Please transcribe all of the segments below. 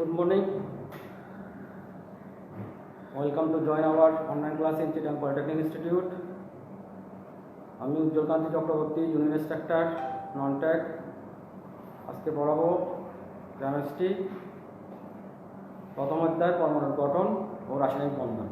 Good morning. Welcome to join our online class in Chittagong Polytechnic Institute. আমি Ujjwalkanti Chakraborty junior instructor non tech. আজকে পড়াবো chemistry প্রথম অধ্যায় পরমাণুর গঠন ও রাসায়নিক বন্ধন।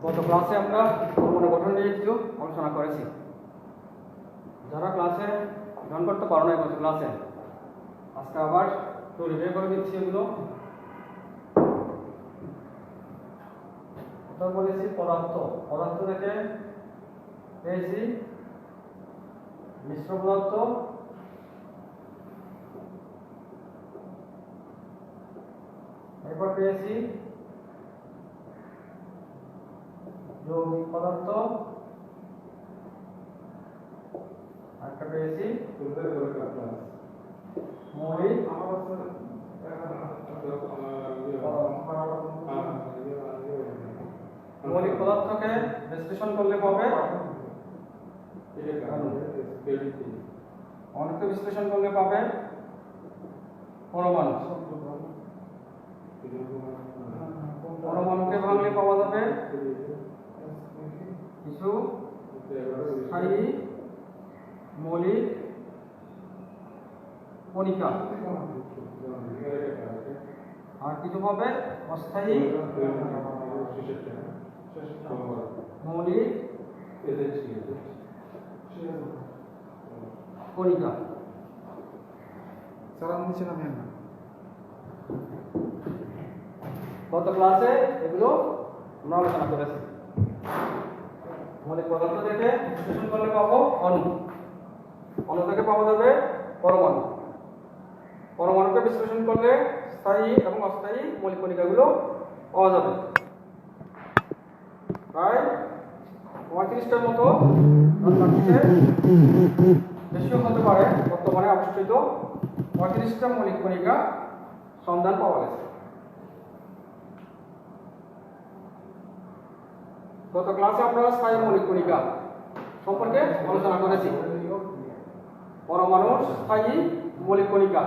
গত ক্লাসে আমরা পরমাণু গঠন নিয়ে কিছু আলোচনা করেছি। যারা ক্লাসে জয়েন করতে পারো না গত ক্লাসে, আজকে আবার একটু রিভিউ করে দিচ্ছি। এগুলো কথা বলেছি পদার্থ থেকে পেয়েছি মিশ্র পদার্থ, এরপর পেয়েছি যৌগিক পদার্থ, আরেকটা পেয়েছি মৌলিক মৌলিক পদার্থকে বিশ্লেষণ করলে পাবে অনেককে বিশ্লেষণ করলে পাবে পরমাণু। পরমাণুকে ভাঙলে পাওয়া যাবে কিছু স্থায়ী মৌলিক কণিকা, আর কিছু পাবে অস্থায়ী মৌলিক কণিকা। গত ক্লাসে এগুলো আমরা আলোচনা করেছি। মৌলিক পদার্থ থেকে বিশ্লেষণ করলে পাবো অণু থেকে পাওয়া যাবে পরমাণু। পরমাণুকে বিশ্লেষণ করলে স্থায়ী এবং অস্থায়ী মৌলিক কণিকাগুলো পাওয়া যাবে। প্রায় 35টার মতো বেশিও হতে পারে। বর্তমানে আবিষ্কৃত 35টা মৌলিক কণিকা সন্ধান পাওয়া গেছে। গত ক্লাসে আমরা স্থায়ী মৌলিক কণিকা সম্পর্কে আলোচনা করেছি। পরমাণুর স্থায়ী মৌলিক কণিকা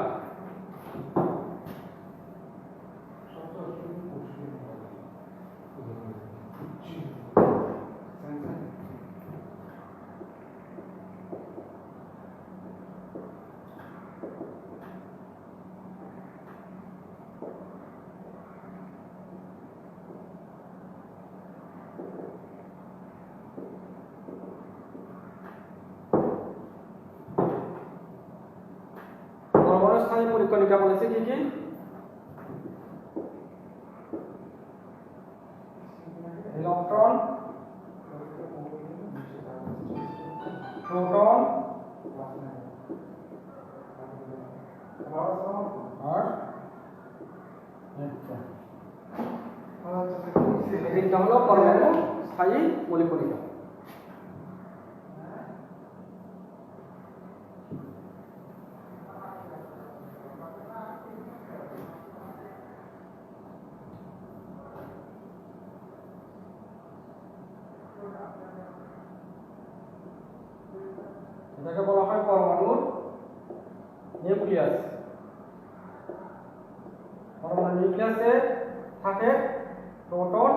স্থায়ী মৌলিক কণিকা বলেছে কি কি? ইলেকট্রন, প্রোটন আর নিউট্রন। তিনটা হলো পরমাণু স্থায়ী মৌলিক কণিকা। এটাকে বলা হয় পরমাণুর নিউক্লিয়াস। পরমাণুর নিউক্লিয়াসে থাকে প্রোটন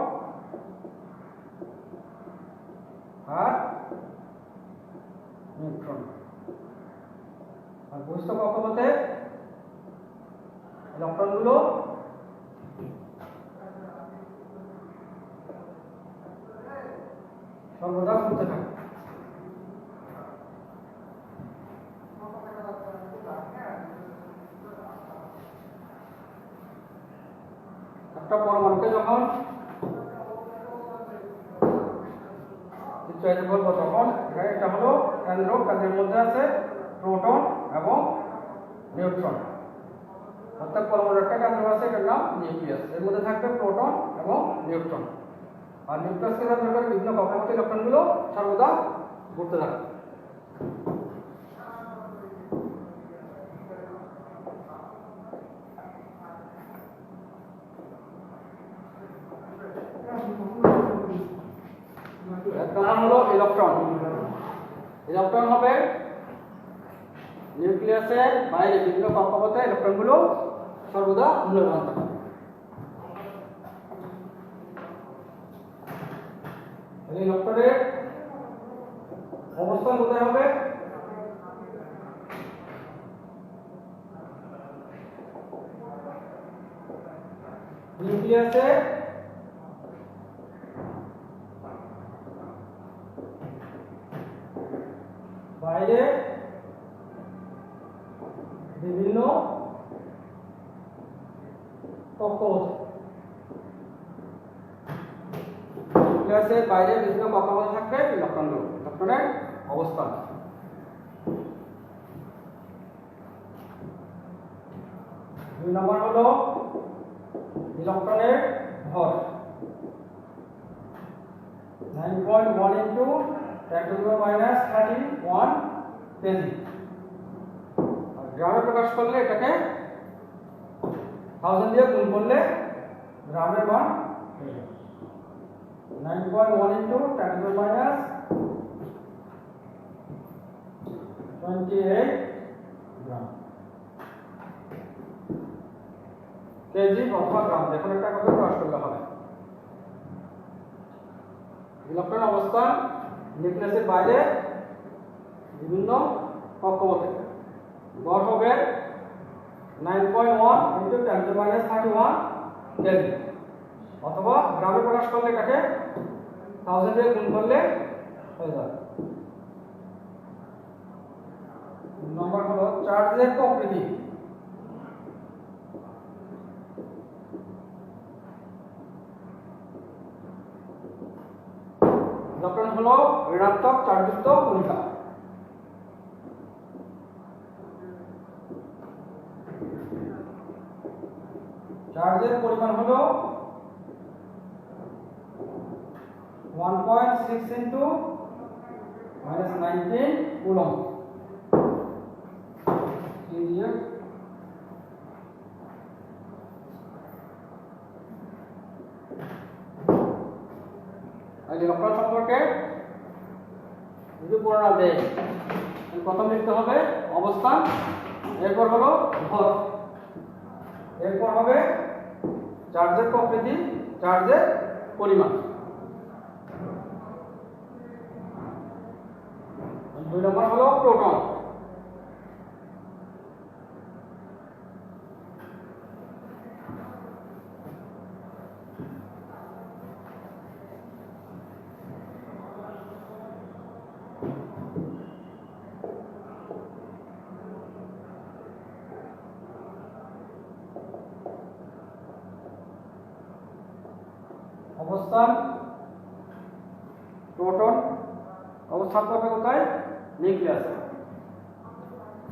আর নিউট্রন, আর বহিস্থ কক্ষপথে ইলেকট্রনগুলো সর্বদা ঘুরতে থাকে। একটা পরমাণুকে যখন উৎসাহিত করব তখন এটা হলো কেন্দ্র, কেন্দ্রের মধ্যে আছে প্রোটন এবং নিউট্রন। অর্থাৎ পরমাণুর একটা কেন্দ্র আছে, এটার নাম নিউক্লিয়াস। এর মধ্যে থাকবে প্রোটন এবং নিউট্রন। আর নিউক্লিয়াসকে কেন্দ্র করে বিভিন্ন কক্ষপথে ইলেকট্রনগুলো সর্বদা ঘুরতে থাকে। এক নম্বর হলো ইলেকট্রন। ইলেকট্রন হবে নিউক্লিয়াসের বাইরে বিভিন্ন কক্ষপথে ইলেকট্রনগুলো সর্বদা ঘূর্ণায়মান থাকে। ইলেকট্রনের অবস্থান কোথায় হবে? নিউক্লিয়াসে বাইরে বিভিন্ন কক্ষপথে, নিউক্লিয়াসের বাইরে বিভিন্ন কক্ষপথে থাকবে ইলেকট্রনগুলো। ইলেকট্রনের অবস্থান। দুই নম্বর হলো ইলেকট্রনের ভর। 9.1 into 10⁻31 কেজি। গ্রামে প্রকাশ করলে এটাকে 1000 দিয়ে গুণ করলে গ্রামের মান 9.1 into 10⁻28 গ্রাম কেজি অথবা গ্রাম, যে কোনো একটা কথা প্রকাশ করলে হবে। ইলেকট্রন অবস্থান নিউক্লিয়াসের বাইরে বিভিন্ন কক্ষপথে। ভর হবে 9.1 into 10⁻31 কেজি, অথবা গ্রামে প্রকাশ করলে এটাকে 1000 দিয়ে গুণ করলে হয়ে যাবে। নম্বর হলো চার্জের প্রকৃতি। ইলেকট্রন হলো ঋণাত্মক চার্জযুক্ত কণিকা। চার্জের পরিমাণ হলো 1.6 into -19 কুলম্ব। ইলেকট্রন সম্পর্কে যদি পড়া দেয়, প্রথম লিখতে হবে অবস্থান, এরপর হলো ভর, এরপর হবে চার্জের প্রকৃতি, চার্জের পরিমাণ। 2 নম্বর হলো প্রোটন। অবস্থান প্রোটন অবস্থান করবে কোথায়? নিউক্লিয়াসে।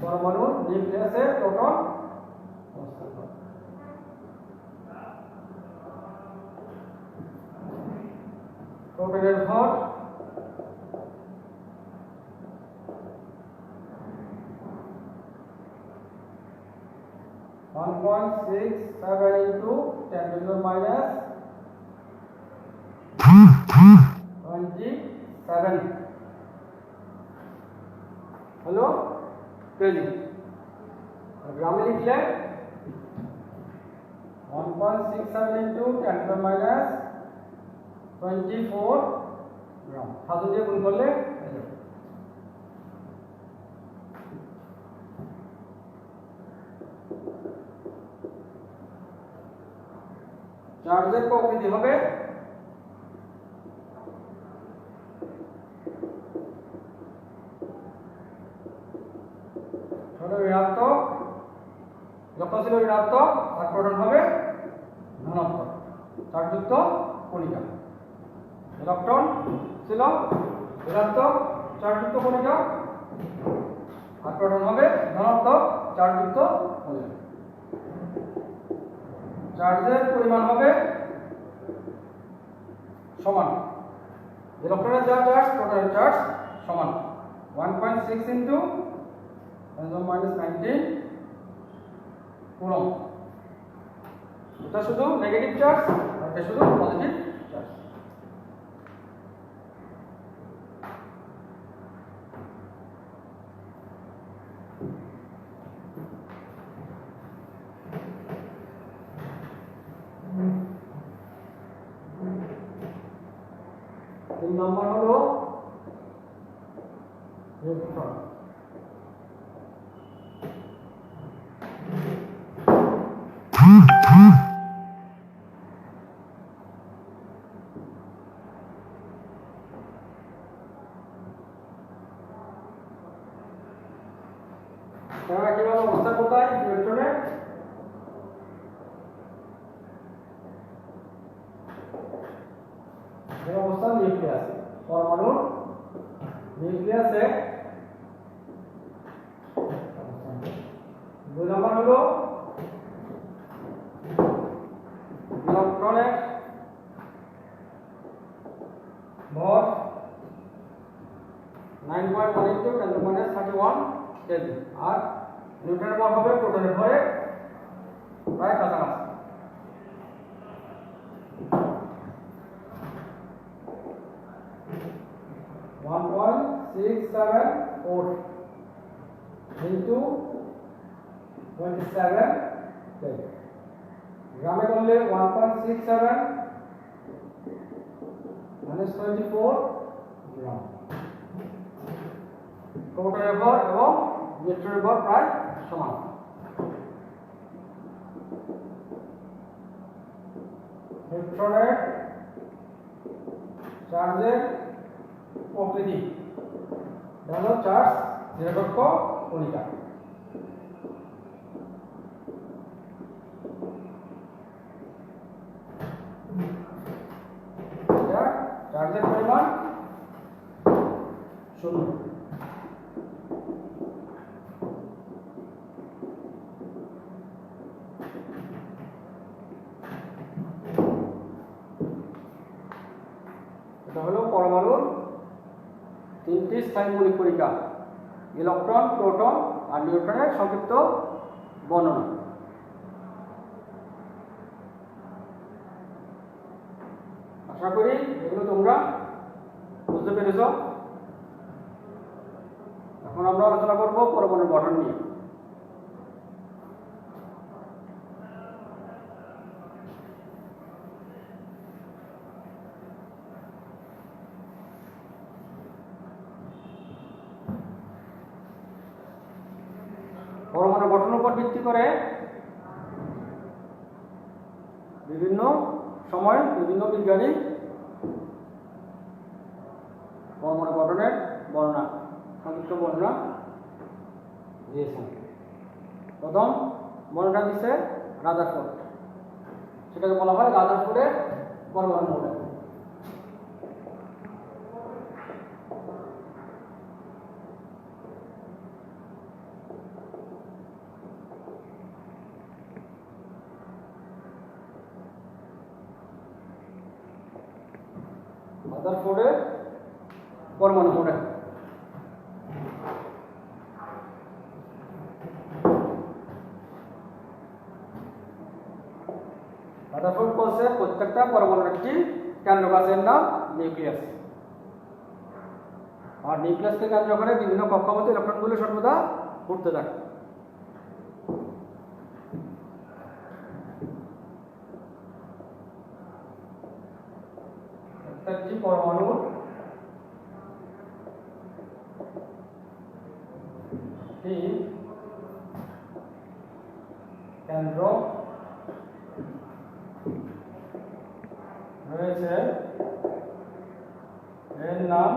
পরমাণুর নিউক্লিয়াসে প্রোটন অবস্থান করবে। প্রোটনের ভর 1.67 into 10⁻27 হলো কেজি। গ্রামে লিখলে 1.67 into 10⁻24 গ্রাম। 1000 দিয়ে গুণ করলে চার্জের প্রকৃতি হবে ঋণাত্মক, যখন ছিল ঋণাত্মক, আর প্রোটন হবে ধনাত্মক চার্জযুক্ত কণিকা। ইলেকট্রন ছিল ঋণাত্মক চার্জযুক্ত কণিকা, আর প্রোটন হবে ধনাত্মক চার্জযুক্ত কণিকা। চার্জের পরিমাণ হবে সমান, ইলেকট্রনের যা চার্জ প্রোটনের চার্জ সমান। 1.6 ইনটু 10⁻⁹ কুলম্ব। এটা শুধু নেগেটিভ চার্জ আর এটা শুধু পজিটিভ চার্জ। তিন নম্বর হলো নিউট্রন। তারা কিভাবে অবস্থান কোথায় নিউট্রনের? এর অবস্থান নিউক্লিয়াস, পরমাণুর নিউক্লিয়াসে। 2 নম্বর হলো ইলেকট্রনের ভর 9.1 ইনটু 10⁻31 কেজি, আর নিউট্রনের ভর হবে প্রোটনের ভরে প্রায় কাছাকাছি। (1.674 into 27 কেজি। গ্রামে করলে 1.67 - 24 গ্রাম। প্রোটনের ভর এবং নিউট্রনের ভর প্রায় সমান। নিউট্রনের চার্জের প্রকৃতি হলো চার্জ নিরপেক্ষ কণিকা। চার্জের পরিমাণ 0। এটা হলো পরমাণুর 3টি স্থায়ী মৌলিক কণিকা, ইলেকট্রন, প্রোটন আর নিউট্রনের সংক্ষিপ্ত বর্ণনা। আশা করি এগুলো তোমরা বুঝতে পেরেছ। এখন আমরা আলোচনা করব পরমাণুর গঠন নিয়ে। পরমাণু গঠনের উপর ভিত্তি করে বিভিন্ন সময় বিভিন্ন বিজ্ঞানী পরমাণু গঠনের বর্ণনা, সংক্ষিপ্ত বর্ণনা দিয়েছেন। প্রথম বর্ণনা দিচ্ছে রাদারফোর্ড, সেটাকে বলা হয় রাদারফোর্ডের পরমাণু মডেল। রাদারফোর্ডের পরমাণু মডেল। রাদারফোর্ড বলছে প্রত্যেকটা পরমাণুর একটি কেন্দ্রক আছে, এর নাম নিউক্লিয়াস। আর নিউক্লিয়াসকে কেন্দ্র করে বিভিন্ন কক্ষপথে ইলেকট্রনগুলো সর্বদা ঘুরতে থাকে। প্রত্যেকটি পরমাণুর কেন্দ্র রয়েছে, এর নাম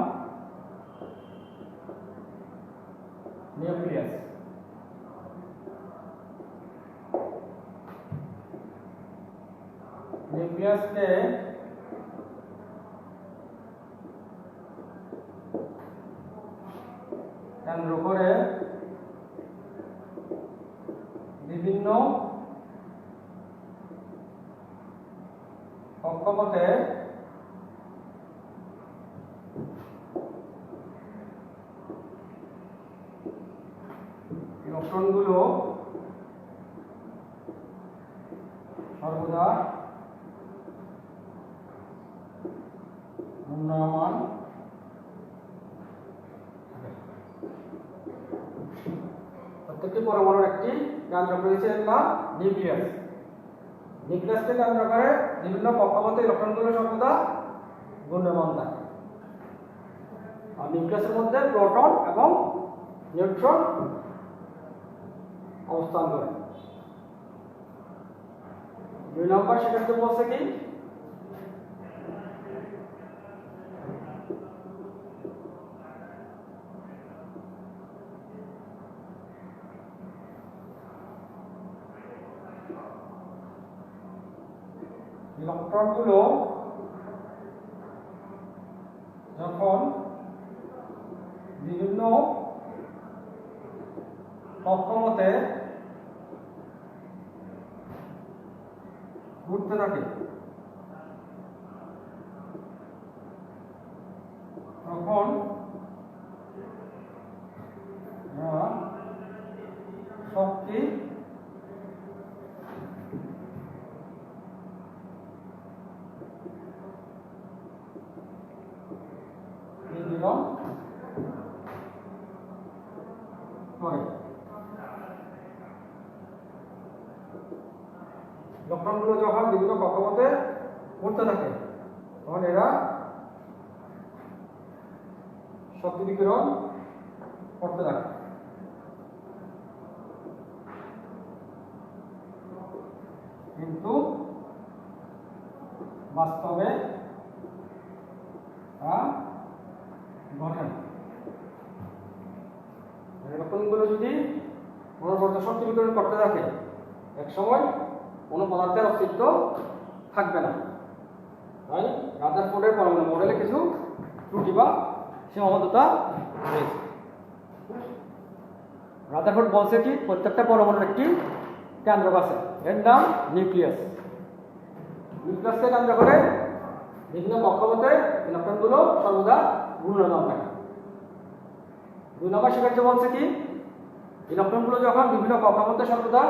নিউক্লিয়াস। নিউক্লিয়াসকে বিভিন্ন কক্ষপথে ইলেকট্রনগুলো সর্বদা ঘূর্ণায়মান প্রত্যেকটি পরমাণুর একটি কেন্দ্রক রয়েছে না নিউক্লিয়াস। নিউক্লিয়াসকে কেন্দ্র করে বিভিন্ন কক্ষপথে ইলেকট্রনগুলো সর্বদা ঘূর্ণায়মান থাকে। আর নিউক্লিয়াসের মধ্যে প্রোটন এবং নিউট্রন অবস্থান করে। 2 নম্বর সেক্ষেত্রে বলছে কি ইলেকট্রনগুলো যখন বিভিন্ন কক্ষপথে ঘুরতে থাকে তখন শক্তি নির্গমন করে। ইলেকট্রনগুলো যখন বিভিন্ন কক্ষপথে ঘুরতে থাকে তখন এরা শক্তি বিকিরণ করতে থাকে। কিন্তু বাস্তবে ঘটে না। ইলেকট্রনগুলো যদি অনবরত শক্তি বিকিরণ করতে থাকে এক সময় কোনো পদার্থের অস্তিত্ব থাকবে না। তাই রাদারফোর্ডের পরমাণু মডেলে কিছু ত্রুটি বা সীমাবদ্ধতা রয়েছে। রাদারফোর্ড বলছে কি প্রত্যেকটা পরমাণুর একটি কেন্দ্রক আছে, এর নাম নিউক্লিয়াস। নিউক্লিয়াসকে কেন্দ্র করে বিভিন্ন কক্ষপথে ইলেকট্রনগুলো সর্বদা ঘূর্ণায়মান থাকে। 2 নম্বর সেক্ষেত্রে বলছে কি ইলেকট্রনগুলো যখন বিভিন্ন কক্ষপথে সর্বদা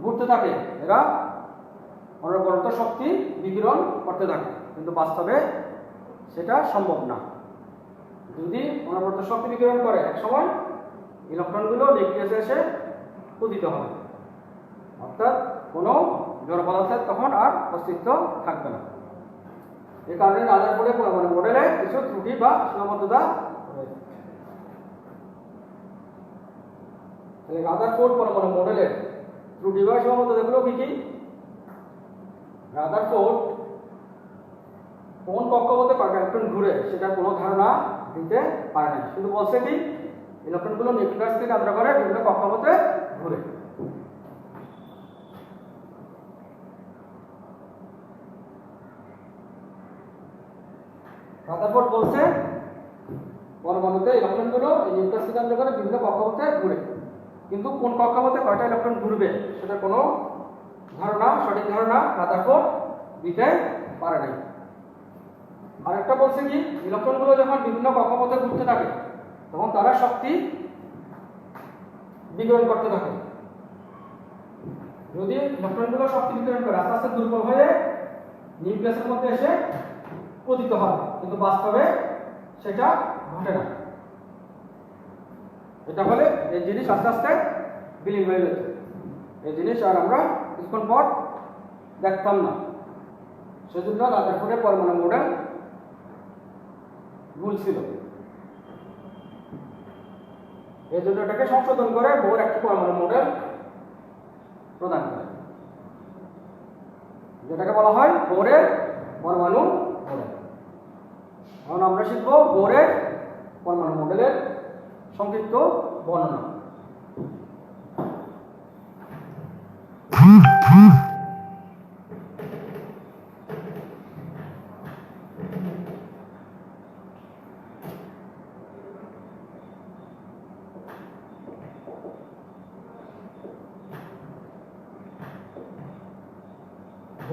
ঘুরতে থাকে এরা অনবরত শক্তি বিকিরণ করতে থাকে, কিন্তু বাস্তবে সেটা সম্ভব না। যদি অনবরত শক্তি বিকিরণ করে এক সময় ইলেকট্রনগুলো নিউক্লিয়াসে এসে পতিত হবে, অর্থাৎ কোনো জড় পদার্থের তখন আর অস্তিত্ব থাকবে না। এই কারণে রাদারফোর্ডের পরমাণু মডেলে কিছু ত্রুটি বা সীমাবদ্ধতা রয়েছে। তাহলে রাদারফোর্ড পরমাণু মডেলের ত্রুটি বা সীমাবদ্ধতাগুলো কি কি? রাদারফোর্ড কোন কক্ষপথে কয়টা ইলেকট্রন ঘুরে সেটা কোনো ধারণা দিতে পারে না, শুধু বলছে কি ইলেকট্রনগুলো নিউক্লিয়াসকে কেন্দ্র করে বিভিন্ন কক্ষপথে ঘুরে। রাদারফোর্ড বলছে পরমাণুতে ইলেকট্রনগুলো নিউক্লিয়াসকে কেন্দ্র করে বিভিন্ন কক্ষপথে ঘুরে, কিন্তু কোন কক্ষপথে কয়টা ইলেকট্রন ঘুরবে সেটা কোনো ধারণা, সঠিক ধারণা রাদারফোর্ড দিতে পারে নাই। আরেকটা বলছে কি ইলেকট্রনগুলো যখন বিভিন্ন কক্ষপথে ঘুরতে থাকে তখন তারা শক্তি বিকিরণ করতে থাকে। যদি ইলেকট্রনগুলো শক্তি বিকিরণ করে আস্তে আস্তে দুর্বল হয়ে নিউক্লিয়াসের মধ্যে এসে পতিত হয়, কিন্তু বাস্তবে সেটা ঘটে না। এটা হলে এই জিনিস আস্তে আস্তে বিলীন হয়ে যেত, এই জিনিস আর আমরা কিছুক্ষণ পর দেখতাম না। সেজন্য রাদারফোর্ডের পরমাণু মডেল ভুল ছিল, এই জন্য এটাকে সংশোধন করে বোর একটি পরমাণু মডেল প্রদান করে, যেটাকে বলা হয় বোরের পরমাণু মডেল। এখন আমরা শিখব বোরের পরমাণু মডেলের সংক্ষিপ্ত বর্ণনা।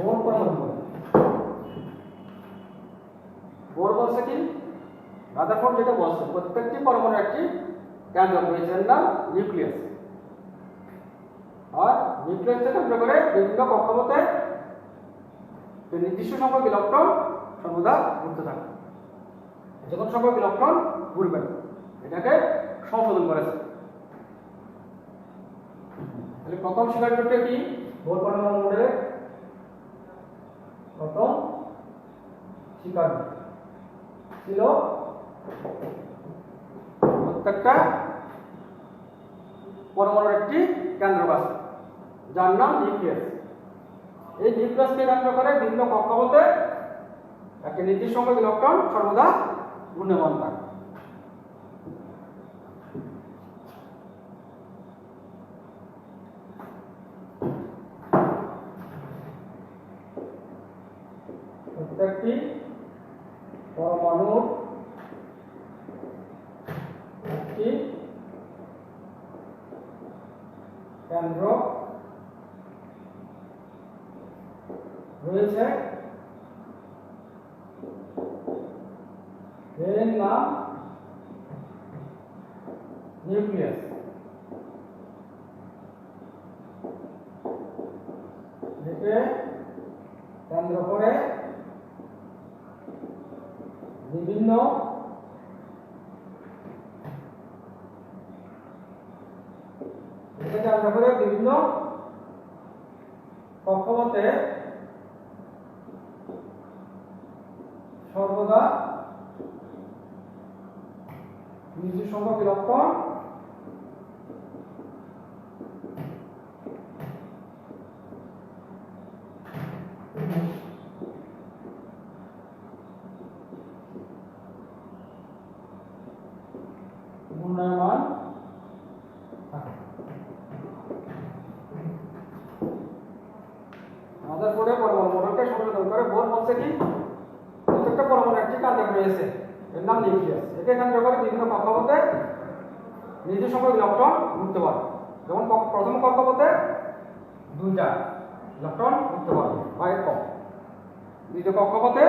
বোর পরমাণু। বোর বলছে কি রাদারফোর্ড যেটা বলছে প্রত্যেকটি পরমাণুর একটি কেন্দ্রক রয়েছে, এর নাম নিউক্লিয়াস। আর নিউক্লিয়াস থেকে কেন্দ্র করে বিভিন্ন কক্ষপথে নির্দিষ্ট সংখ্যক ইলেকট্রন সর্বদা ঘুরতে থাকে। যে কোনো সংখ্যক ইলেকট্রন ঘুরবে, এটাকে সংশোধন করেছে। তাহলে প্রথম স্বীকার্যটা কি বোর পরমাণু মডেলের প্রথম স্বীকার্য ছিল প্রত্যেকটা পরমাণুর একটি কেন্দ্রক আছে যার নাম নিউক্লিয়াস। এই নিউক্লিয়াসকে কেন্দ্র করে বিভিন্ন কক্ষপথে একটি নির্দিষ্ট সংখ্যক ইলেকট্রন সর্বদা ঘূর্ণায়মান থাকে। প্রত্যেকটি পরমাণুর একটি কেন্দ্র রয়েছে, এর নাম নিউক্লিয়াস। একে কেন্দ্র করে বিভিন্ন কক্ষপথে সর্বদা নির্দিষ্ট সংখ্যক ইলেকট্রন ঘূর্ণায়মান থাকে। আমাদের পরে পরমাণু মডেলকে সংশোধন করে বোর বলছে কি প্রত্যেকটা পরমাণুর একটি কেন্দ্রক রয়েছে, এর নাম নিউক্লিয়াস। একে কেন্দ্র করে বিভিন্ন কক্ষপথে নির্দিষ্ট সংখ্যক ইলেকট্রন ঘুরতে পারে। যেমন প্রথম কক্ষপথে 2টা ইলেকট্রন ঘুরতে পারবে বা এর কম, দ্বিতীয় কক্ষপথে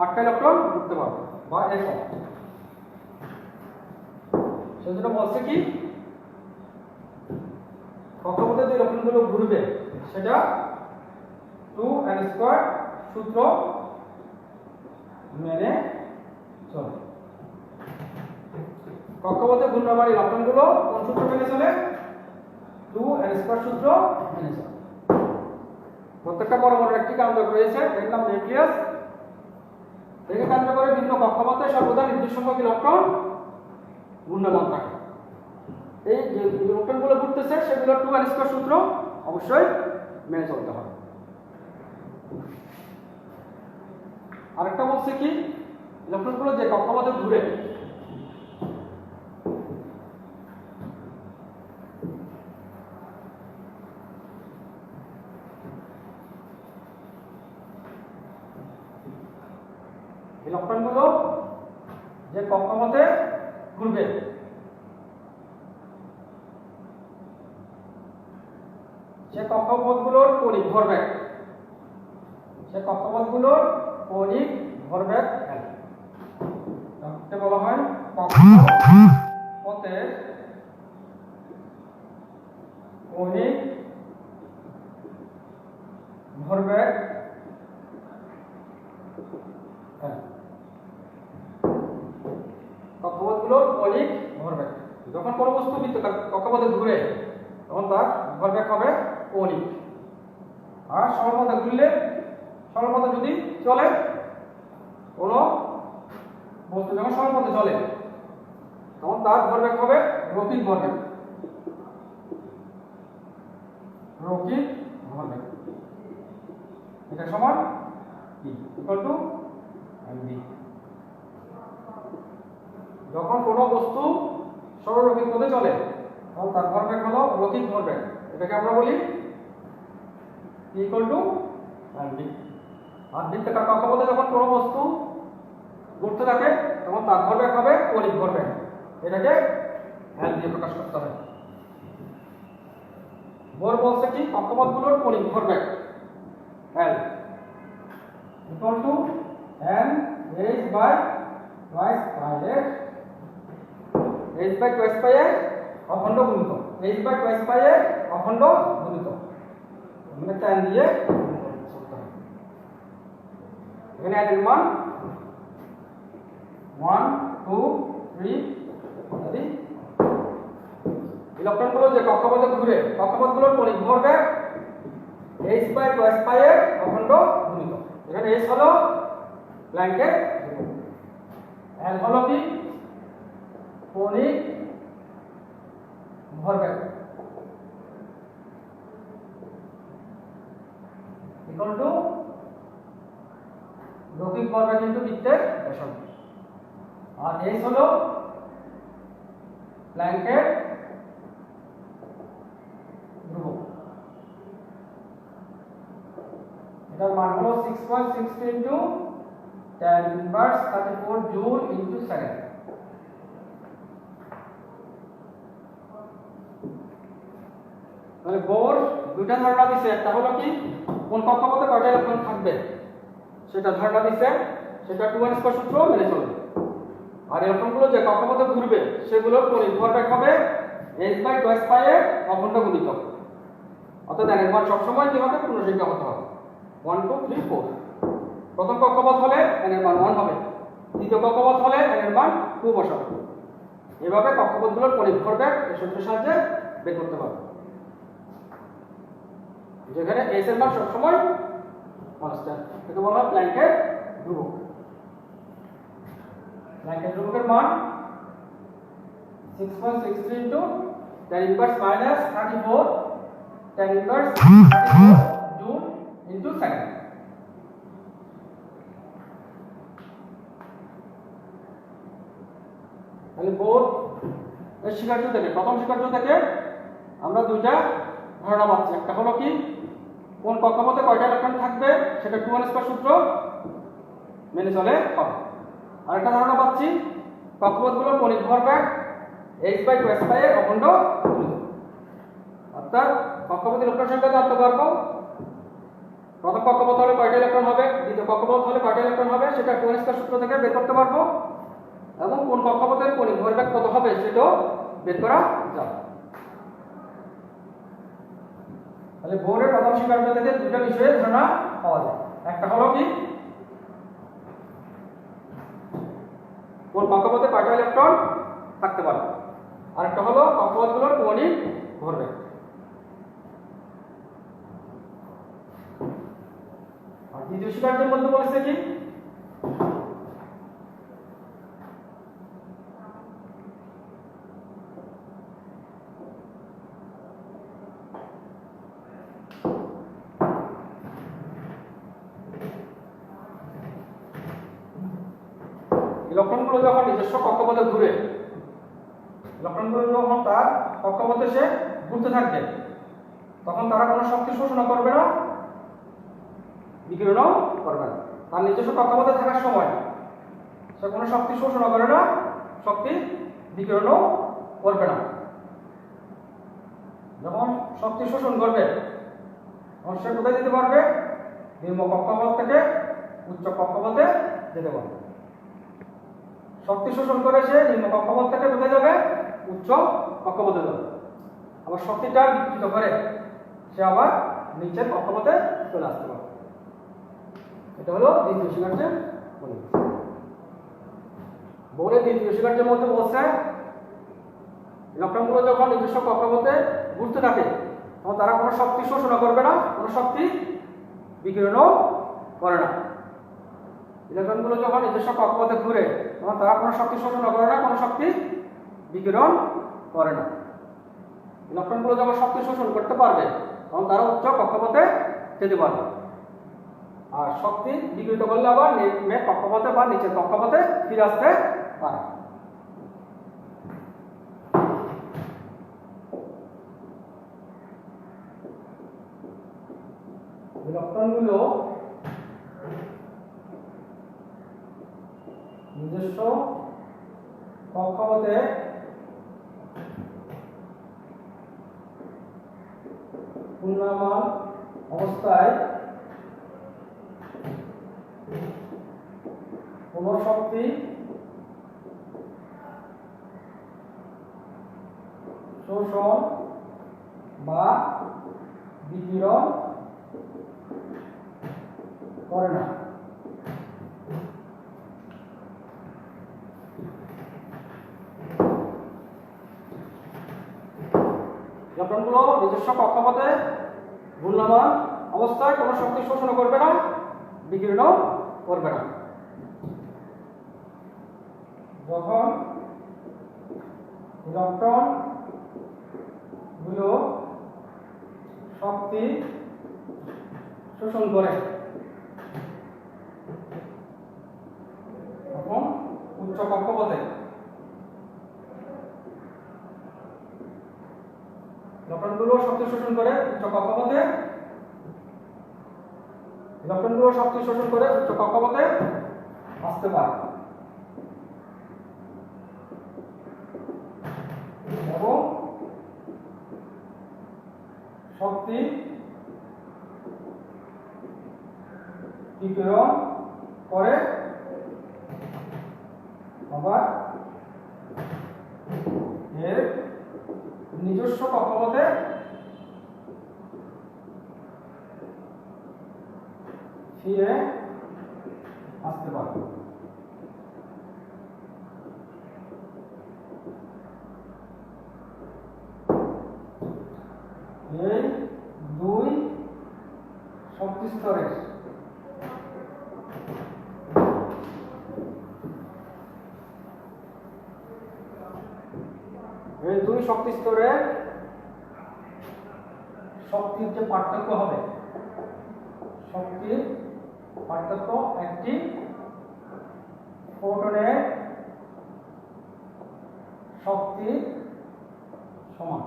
8টা ইলেকট্রন ঘুরতে পারবে বা এর কম। সেজন্য বলছে কি কক্ষপথে যে ইলেকট্রনগুলো ঘুরবে সেটা 2n² সূত্র মেনে চলে। কক্ষপথে ঘূর্ণায়মান ইলেকট্রনগুলো কোন সূত্র মেনে চলে? 2n² সূত্র মেনে চলে। প্রত্যেকটা পরমাণুর একটি কেন্দ্রক রয়েছে, এর নাম নিউক্লিয়াস। একে কেন্দ্র করে বিভিন্ন কক্ষপথে সর্বদা নির্দিষ্ট সংখ্যক ইলেকট্রন ঘূর্ণায়মান থাকে। এই যে ইলেকট্রনগুলো ঘুরতেছে সেগুলো 2n² সূত্র অবশ্যই মেনে চলতে হবে। আরেকটা বলছে কি ইলেকট্রনগুলো যে কক্ষপথে ঘুরে ইলেকট্রনগুলো যে কক্ষপথে ঘুরবে সে কক্ষপথগুলোর কৌণিক ভরবেগ কৌণিক ভরবেগ তাকে বলা হয় কক্ষপথের কৌণিক ভরবেগ। কক্ষপথগুলোর কৌণিক ভরবেগ, যখন কোনো বস্তু বৃত্তাকার কক্ষপথে ঘুরে তখন তার ভরবেগ হবে কৌণিক। আর সরলপথে ঘুরলে সরলপথে যদি চলে কোনো বস্তু যখন সরলপথে চলে তখন তার ভরবেগ হবে রৈখিক ভরবেগ। রৈখিক ভরবেগ এটা সমান কি ইকুয়াল টু mv। যখন কোনো বস্তু সরলরৈখিক পথে চলে তখন তার ভরবেগ হলো রৈখিক ভরবেগ, এটাকে আমরা বলি ইকুয়াল টু mv। আর বৃত্তাকার কক্ষপথে যখন কোনো বস্তু ঘুরতে থাকে তখন তার ভরবেগ হবে কৌণিক ভরবেগ, এটাকে l দিয়ে প্রকাশ করতে হবে। বোর বলছে কি কক্ষপথগুলোর কৌণিক ভরবেগ l বাই টুয়াইস পাই এর h বাই টুয়াইস পাই এর অখণ্ড গুণিতক h বাই টুয়াইস পাই এর অখণ্ড গুণিতক মানে tan দিয়ে এখানে n এর মান 1 2 3 ইত্যাদি। ইলেকট্রনগুলো যে কক্ষপথে ঘুরে কক্ষপথগুলোর কণিক ভরবেগ h বাই টুয়াইস পাই এর অখণ্ড গুণিতক। এখানে h হলো প্ল্যাঙ্কের l হলো কি কণিক ভরবেগ ইকুয়াল টু রৈখিক ভরবেগ ইনটু বৃত্তের ব্যাসার্ধ। আর h হলো প্ল্যাঙ্কের ধ্রুবক। এটার মান হলো 6.60 into tan inverse 34 joule into second. তাহলে বোর দুইটা ধারণা দিছে, একটা হলো কি কোন কক্ষপথে কয়টা ইলেকট্রন থাকবে সেটা ধারণা দিছে, সেটা 2 স্কয়ার সূত্র মেনে চলবে। আর ইলেকট্রনগুলো যে কক্ষপথে ঘুরবে সেগুলোর কণিক ভরবেগ হবে h বাই টুয়াইস পাই এর অখণ্ড গুণিতক। অর্থাৎ n এর মান সবসময় কি হবে পূর্ণসংখ্যা হতে হবে 1 2 3 4। প্রথম কক্ষপথ হলে n এর মান 1 হবে, দ্বিতীয় কক্ষপথ হলে n এর মান 2 বসাবে। এভাবে কক্ষপথগুলোর কণিক ভরবেগ এই সূত্রের সাহায্যে বের করতে পারবে, যেখানে s এর মান সবসময় কনস্ট্যান্ট। এটাকে বলা হয় প্ল্যাঙ্কের ধ্রুবক। প্ল্যাঙ্কের ধ্রুবকের মান 6.63 into tan inverse minus 34 tan inverse 34 joule into second. তাহলে বোর এর স্বীকার্য থেকে প্রথম স্বীকার্য থেকে আমরা দুইটা ধারণা পাচ্ছি। একটা হলো কি কোন কক্ষপথে কয়টা ইলেকট্রন থাকবে সেটা 2 স্কয়ার সূত্র মেনে চলে হবে। আরেকটা ধারণা পাচ্ছি কক্ষপথগুলোর কণিক ভরবেগ h বাই টুয়াইস পাই এর অখণ্ড গুণিতক। অর্থাৎ কক্ষপথের ইলেকট্রন সংখ্যা জানতে পারবো, প্রথম কক্ষপথ হলে কয়টা ইলেকট্রন হবে, দ্বিতীয় কক্ষপথ হলে কয়টা ইলেকট্রন হবে সেটা 2 স্কয়ার সূত্র থেকে বের করতে পারবো, এবং কোন কক্ষপথের কণিক ভরবেগ কত হবে সেটাও বের করা যাবে। তাহলে বোরের প্রথম স্বীকার্য থেকে দুটো বিষয়ের ধারণা পাওয়া যায়। একটা হলো কি কোন কক্ষপথে কয়টা ইলেকট্রন থাকতে পারে, আরেকটা হলো কক্ষপথগুলোর কণিক ভরবেগ। আর দ্বিতীয় স্বীকার্যের মধ্যে বলেছে কি ইলেকট্রনগুলো যখন নিজস্ব কক্ষপথে ঘুরে ইলেকট্রনগুলো যখন তার কক্ষপথে সে ঘুরতে থাকবে তখন তারা কোনো শক্তি শোষণ করবে না, বিকিরণও করবে না। তার নিজস্ব কক্ষপথে থাকার সময় সে কোনো শক্তি শোষণ করে না, শক্তি বিকিরণও করবে না। যখন শক্তি শোষণ করবে তখন সে কোথায় যেতে পারবে, নিম্ন কক্ষপথ থেকে উচ্চ কক্ষপথে যেতে পারবে। শক্তি শোষণ করে সে নিম্ন কক্ষপথ থেকে কোথায় যাবে, উচ্চ কক্ষপথে যাবে। আবার শক্তিটা বিকৃত করে সে আবার নিচের কক্ষপথে চলে আসতে পারে। এটা হলো দ্বিতীয় স্বীকার্যের মূল। বোরের দ্বিতীয় স্বীকার্যের মধ্যে বলছে ইলেকট্রনগুলো যখন নিজস্ব কক্ষপথে ঘুরতে থাকে তখন তারা কোনো শক্তি শোষণ করবে না, কোনো শক্তি বিকিরণও করে না। ইলেকট্রনগুলো যখন নিজস্ব কক্ষপথে ঘুরে তখন তারা কোনো শক্তি শোষণ করে না, কোনো শক্তি বিকিরণ করে না। ইলেকট্রনগুলো যখন শক্তি শোষণ করতে পারবে তখন তারা উচ্চ কক্ষপথে যেতে পারবে, আর শক্তি বিকৃত করলে আবার নিম্ন কক্ষপথে বা নিচের কক্ষপথে ফিরে আসতে পারে। ইলেকট্রনগুলো নিজস্ব কক্ষপথে পূর্ণমান অবস্থায় কোনো শক্তি শোষণ বা বিকিরণ করে না। ইলেকট্রনগুলো নিজস্ব কক্ষপথে ঘূর্ণায়মান অবস্থায় কোনো শক্তি শোষণ করবে না, বিকিরণও করবে না। যখন ইলেকট্রন গুলো শক্তি শোষণ করে তখন উচ্চ কক্ষপথে ইলেকট্রনগুলো শক্তি শোষণ করে উচ্চ কক্ষপথে আসতে পারে এবং শক্তি বিকিরণ করে, আবার এর নিজস্ব কক্ষপথে ফিরে আসতে পারে। এই দুই শক্তি স্তরের শক্তির যে পার্থক্য হবে, শক্তির পার্থক্য একটি ফোটনের শক্তি সমান।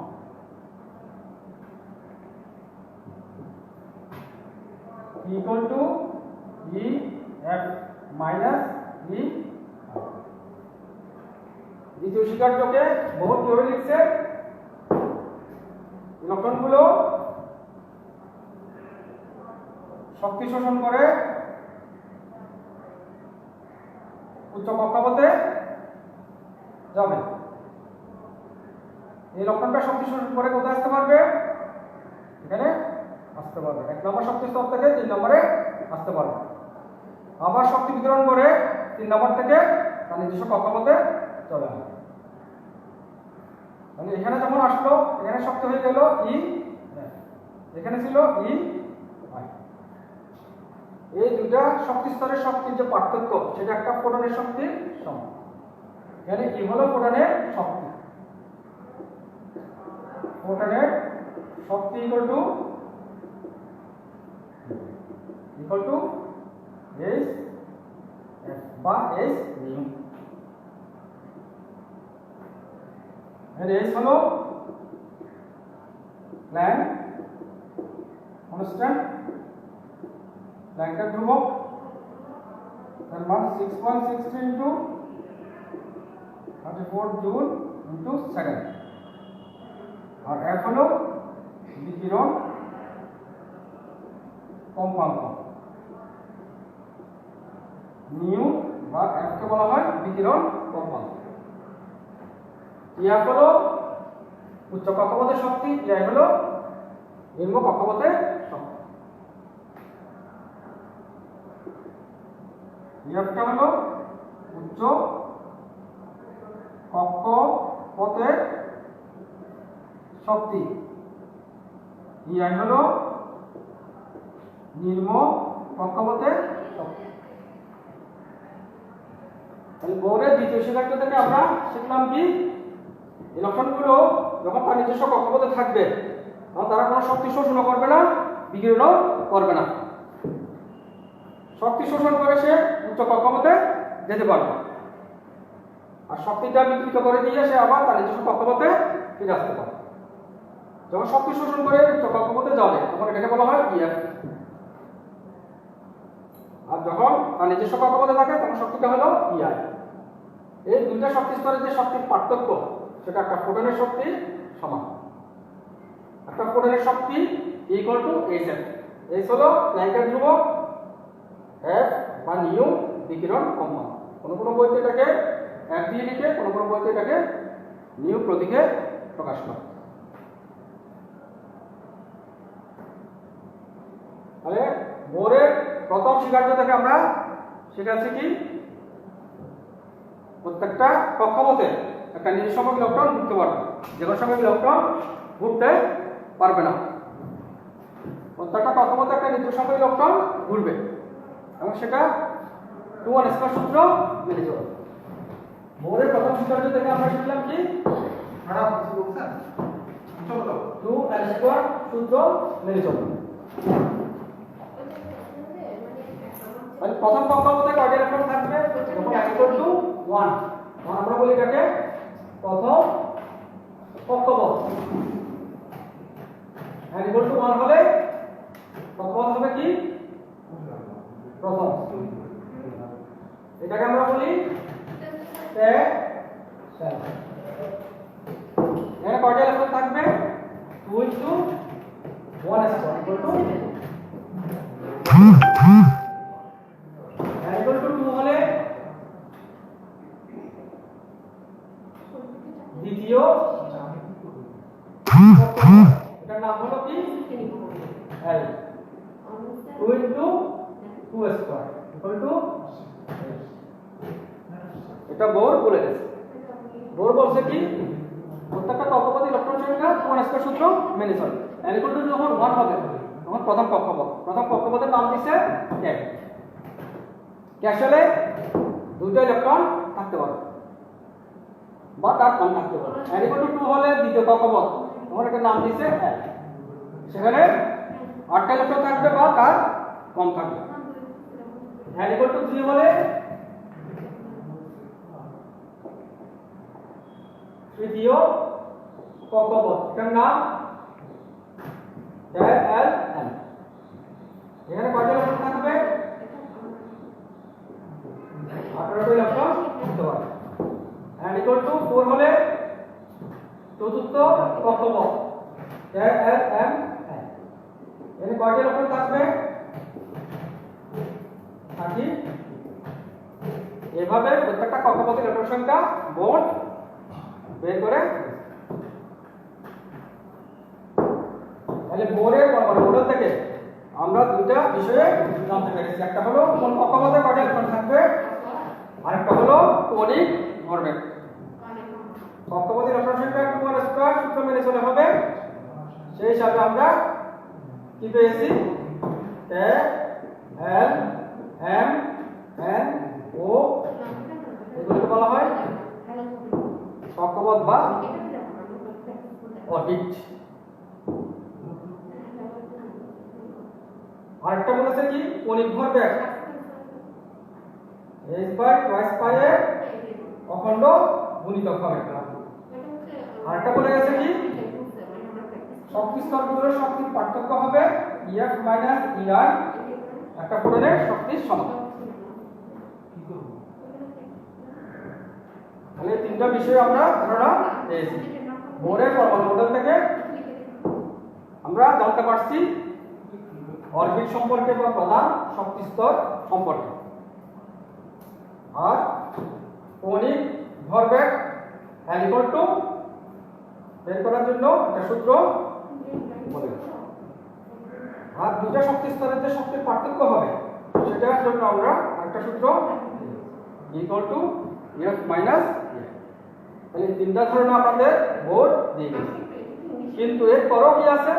equal to E F minus E। দ্বিতীয় স্বীকার্যকে বহু কিভাবে লিখছে? ইলেকট্রনগুলো শক্তি শোষণ করে উচ্চ কক্ষপথে যাবে। এই ইলেকট্রনটা শক্তি শোষণ করে কোথায় আসতে পারবে? এখানে আসতে পারবে। 1 নম্বর শক্তি স্তর থেকে 3 নম্বরে আসতে পারবে। আবার শক্তি বিতরণ করে 3 নম্বর থেকে তার নিজস্ব কক্ষপথে চলে আসবে। মানে এখানে যখন আসলো, এখানে শক্তি হয়ে গেল ই, এখানে ছিল ই আই। এই দুটা শক্তি স্তরের শক্তির যে পার্থক্য, সেটা একটা ফোটনের শক্তি সমান। এখানে ই হলো ফোটনের শক্তি। ফোটনের শক্তি ইকুয়াল টু H বা H নিউ। H হলো প্ল্যাঙ্ক কনস্ট্যান্ট, প্ল্যাঙ্কের ধ্রুবক, তার মান 6.63 ইনটু 34 জুল ইনটু সেকেন্ড। আর F হলো বিকিরণ কম্পাঙ্ক, নিউ বা F কে বলা হয় বিকিরণ কম্পাঙ্ক। F হলো উচ্চ কক্ষপথের শক্তি, I হলো নিম্ন কক্ষপথের শক্তি। F টা হলো উচ্চ কক্ষপথের শক্তি, I হলো নিম্ন কক্ষপথের শক্তি। তাহলে বোরের দ্বিতীয় স্বীকার্য থেকে আমরা শিখলাম কি? ইলেকট্রনগুলো যখন তার নিজস্ব কক্ষপথে থাকবে তখন তারা কোনো শক্তি শোষণ করবে না, বিকিরণও করবে না। শক্তি শোষণ করে সে উচ্চ কক্ষপথে যেতে পারবে, আর শক্তিটা বিকৃত করে দিয়ে সে আবার তার নিজস্ব কক্ষপথে ফিরে আসতে পারে। যখন শক্তি শোষণ করে উচ্চ কক্ষপথে যাবে তখন এটাকে বলা হয় EF। আর যখন তার নিজস্ব কক্ষপথে থাকে তখন শক্তিটা হলো EI। এই দুইটা শক্তি স্তরের যে শক্তির পার্থক্য, সেটা একটা ফোটনের শক্তি সমান। একটা ফোটনের শক্তি ইকুয়াল টু HF। H হলো প্ল্যাঙ্কের ধ্রুবক, F বা নিউ বিকিরণ কম্পাঙ্ক। কোনো কোনো বইতে এটাকে 1 দিয়ে লিখে, কোনো কোনো বইতে এটাকে নিউ প্রতীকে প্রকাশ করে। তাহলে বোরের প্রথম স্বীকার্য থেকে আমরা শিখাচ্ছি কি, প্রত্যেকটা কক্ষপথে একটা নিজস্ব সংখ্যক ইলেকট্রন ঘুরতে পারবে, যে কোনো সংখ্যক ইলেকট্রন ঘুরতে পারবে না। প্রত্যেকটা কক্ষপথে একটা নিজস্ব সংখ্যক ইলেকট্রন ঘুরবে এবং সেটা 2n² সূত্র মেনে চলবে। বোরের প্রথম স্বীকার্য থেকে আমরা শিখলাম কি, 2n² সূত্র মেনে চলবে। মানে প্রথম কক্ষপথে কয়টা ইলেকট্রন থাকবে, যখন n = 1 আমরা বলি এটাকে প্রথম কক্ষপথ। n = 1 হলে কক্ষপথ হবে কি, প্রথম। এটাকে আমরা বলি এখানে কয়টা ইলেকট্রন থাকবে, 2 × 1² n = 2 হলে দ্বিতীয় এটার নাম হলো কি, L 2 × 2² এটা বোর বলে গেছে। বোর বলছে কি, প্রত্যেকটা কক্ষপথে ইলেকট্রন সংখ্যা 2n² সূত্র মেনে চলে। n = যখন 1 হবে তখন প্রথম কক্ষপথের নাম দিছে ক্যাশ। ক্যাশ হলে দুইটা ইলেকট্রন থাকতে পারে বা তার কম থাকতে পারে। n = 2 হলে দ্বিতীয় কক্ষপথ, তখন এটার নাম দিছে L, সেখানে 8টা ইলেকট্রন থাকবে বা তার কম থাকবে। n = 3 হলে তৃতীয় কক্ষপথ, এটার নাম LM। এখানে কয়টা ইলেকট্রন থাকবে, 18টা ইলেকট্রন থাকতে পারে। n = 4 হলে চতুর্থ কক্ষপথ, LM। এখানে কয়টা ইলেকট্রন থাকবে, 30। এভাবে প্রত্যেকটা কক্ষপথের ইলেকট্রন সংখ্যা বোর বের করে। তাহলে বোরের মডেল থেকে আমরা দুইটা বিষয়ে জানতে পেরেছি, একটা হলো কোন কক্ষপথে কয়টা ইলেকট্রন থাকবে, আরেকটা হলো কৌণিক ভরবেগ। কক্ষপথের ইলেকট্রন সংখ্যা 2n² সূত্র মেনে চলে হবে, সেই হিসাবে আমরা কি পেয়েছি, L M N O, এগুলোকে বলা হয় কক্ষপথ বা অরবিট। আরেকটা বলেছে কি, কৌণিক ভরবেগ h/2π এর অখণ্ড গুণিতক হবে। আরেকটা বলে গেছে কি, শক্তি স্তরগুলোর শক্তির পার্থক্য হবে Ef - Ei, একটা ফোটনের শক্তির সমান। তাহলে তিনটা বিষয় আমরা ধারণা পেয়েছি। বোরের মডেল থেকে আমরা জানতে পারছি অরবিট সম্পর্কে বা প্রধান শক্তি স্তর সম্পর্কে, আর কৌণিক ভরবেগ L = বের করার জন্য একটা সূত্র বলে, আর দুটা শক্তি স্তরের যে শক্তির পার্থক্য হবে সেটার জন্য আমরা আরেকটা সূত্র E = F - E। তাহলে তিনটা ধারণা আমাদের বোর দিয়ে গেছে। কিন্তু এর পরও কি আছে,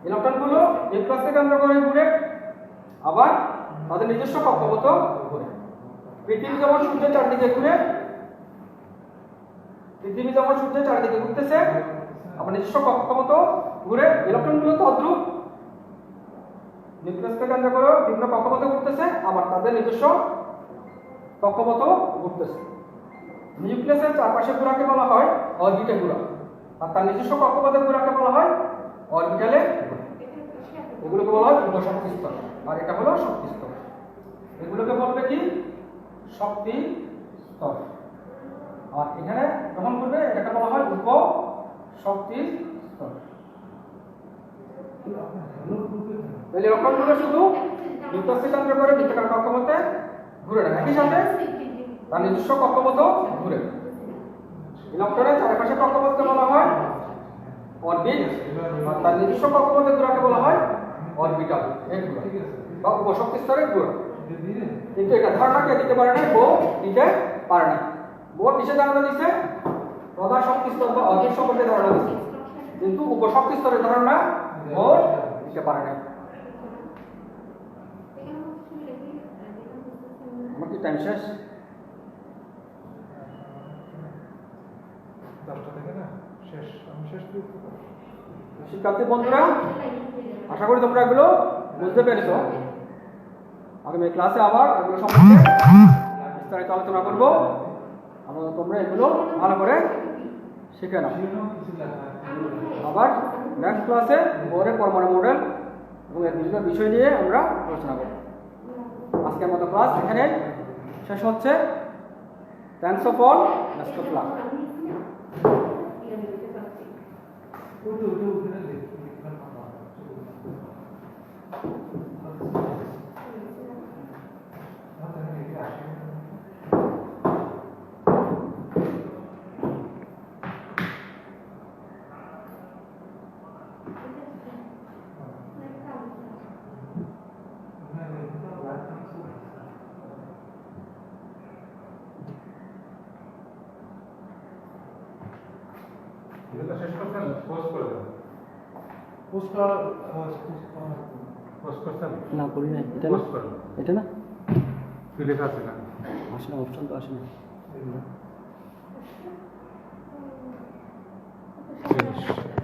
ইলেকট্রনগুলো নিউক্লিয়াস থেকে কেন্দ্র করে ঘুরে, আবার তাদের নিজস্ব কক্ষপথ ঘুরে। পৃথিবী যেমন সূর্যের চারদিকে ঘুরতেছে, আবার নিজস্ব কক্ষপথ ঘুরে। ইলেকট্রনগুলো তো তদ্রূপ নিউক্লিয়াস থেকে কেন্দ্র করে বিভিন্ন কক্ষপথে ঘুরতেছে, আবার তাদের নিজস্ব কক্ষপথ ঘুরতেছে। নিউক্লিয়াসের চারপাশে ঘোরাকে বলা হয় অরবিটে ঘোরা, আর তার নিজস্ব কক্ষপথে ঘোরাকে বলা হয় অরবিটালে ঘোরা। এগুলোকে বলা হয় উপশক্তি স্তর, আর এটা হলো শক্তি স্তর। এগুলোকে বলবে কি, শক্তি স্তর। আর এখানে যখন ঘুরবে এটাকে বলা হয় উপশক্তি স্তর। তাহলে ইলেকট্রনগুলো শুধু নিউক্লিয়াস থেকে কেন্দ্র করে বৃত্তাকার কক্ষপথে ঘুরে না, একই সাথে তার নিজস্ব কক্ষপথ ঘুরে। ইলেকট্রনের চারপাশে কক্ষপথকে বলা হয় অরবিট, আর তার নিজস্ব কক্ষপথে ঘোরাকে বলা হয় অরবিটাল বা উপশক্তি স্তরের ঘোরা। কিন্তু এটা ধারণা কে দিতে পারে না, বোর দিতে পারে না। বোর কিসে ধারণা দিচ্ছে? প্রধান শক্তি স্তর বা অরবিট সম্পর্কে ধারণা দিচ্ছে, কিন্তু উপশক্তি স্তরের ধারণা বোর দিতে পারে না। আমার কি টাইম শেষ? 10টা থেকে না শেষ, আমি শেষ করতে পারি। শিক্ষার্থী বন্ধুরা, আশা করি তোমরা এগুলো বুঝতে পেরেছো। আগামী ক্লাসে আবার এগুলো সম্পর্কে বিস্তারিত আলোচনা করব। আপাতত তোমরা এগুলো ভালো করে শিখে নাও। আবার নেক্সট ক্লাসে বোরের পরমাণু মডেল এবং এর বিভিন্ন বিষয় নিয়ে আমরা আলোচনা করব। আজকের মতো ক্লাস এখানে শেষ হচ্ছে। Thanks of all, best of luck. এটা শেষ করছেন, পোস্ট করে দেন। পোস্ট করছেন না করি না, এটা না, পোস্ট করেন। এটা না, কি লেখা আছে না? আসে না, অপশন তো আসে না।